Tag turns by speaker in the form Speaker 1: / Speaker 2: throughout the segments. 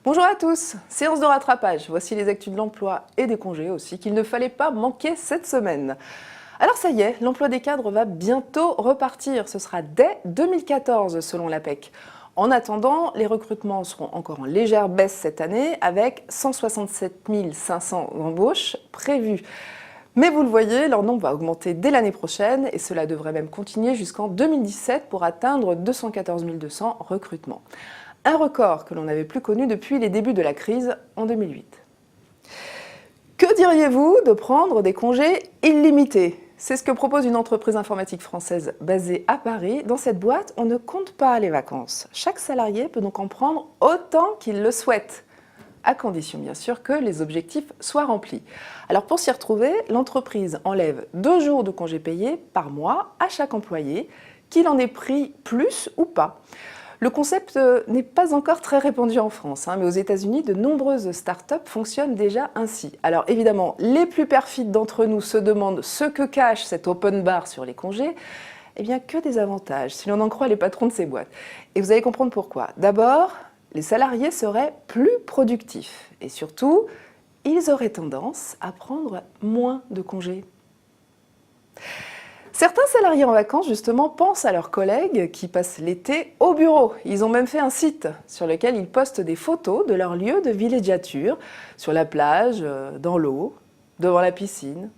Speaker 1: Bonjour à tous, séance de rattrapage. Voici les actus de l'emploi et des congés aussi qu'il ne fallait pas manquer cette semaine. Alors ça y est, l'emploi des cadres va bientôt repartir. Ce sera dès 2014 selon l'APEC. En attendant, les recrutements seront encore en légère baisse cette année avec 167 500 embauches prévues. Mais vous le voyez, leur nombre va augmenter dès l'année prochaine et cela devrait même continuer jusqu'en 2017 pour atteindre 214 200 recrutements. Un record que l'on n'avait plus connu depuis les débuts de la crise en 2008. Que diriez-vous de prendre des congés illimités ? C'est ce que propose une entreprise informatique française basée à Paris. Dans cette boîte, on ne compte pas les vacances. Chaque salarié peut donc en prendre autant qu'il le souhaite, à condition bien sûr que les objectifs soient remplis. Alors pour s'y retrouver, l'entreprise enlève 2 jours de congés payés par mois à chaque employé, qu'il en ait pris plus ou pas. Le concept n'est pas encore très répandu en France, mais aux États-Unis, de nombreuses startups fonctionnent déjà ainsi. Alors évidemment, les plus perfides d'entre nous se demandent ce que cache cet open bar sur les congés. Eh bien, que des avantages, si l'on en croit les patrons de ces boîtes. Et vous allez comprendre pourquoi. D'abord, les salariés seraient plus productifs. Et surtout, ils auraient tendance à prendre moins de congés. Certains salariés en vacances, justement, pensent à leurs collègues qui passent l'été au bureau. Ils ont même fait un site sur lequel ils postent des photos de leur lieu de villégiature, sur la plage, dans l'eau, devant la piscine.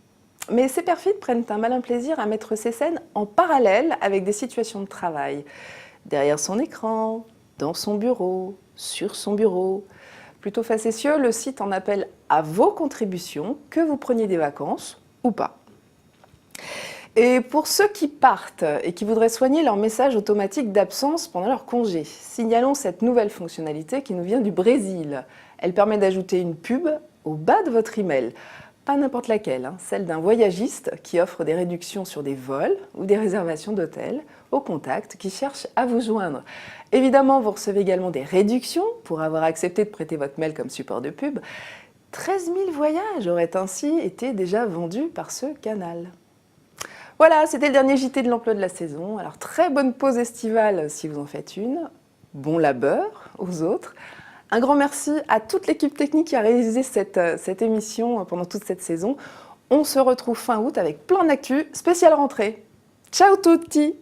Speaker 1: Mais ces perfides prennent un malin plaisir à mettre ces scènes en parallèle avec des situations de travail. Derrière son écran, dans son bureau, sur son bureau. Plutôt facétieux, le site en appelle à vos contributions, que vous preniez des vacances ou pas. Et pour ceux qui partent et qui voudraient soigner leur message automatique d'absence pendant leur congé, signalons cette nouvelle fonctionnalité qui nous vient du Brésil. Elle permet d'ajouter une pub au bas de votre email. Pas n'importe laquelle, celle d'un voyagiste qui offre des réductions sur des vols ou des réservations d'hôtels au contact qui cherche à vous joindre. Évidemment, vous recevez également des réductions pour avoir accepté de prêter votre mail comme support de pub. 13 000 voyages auraient ainsi été déjà vendus par ce canal. Voilà, c'était le dernier JT de l'emploi de la saison. Alors très bonne pause estivale si vous en faites une. Bon labeur aux autres. Un grand merci à toute l'équipe technique qui a réalisé cette émission pendant toute cette saison. On se retrouve fin août avec plein d'actu spécial rentrée. Ciao tutti!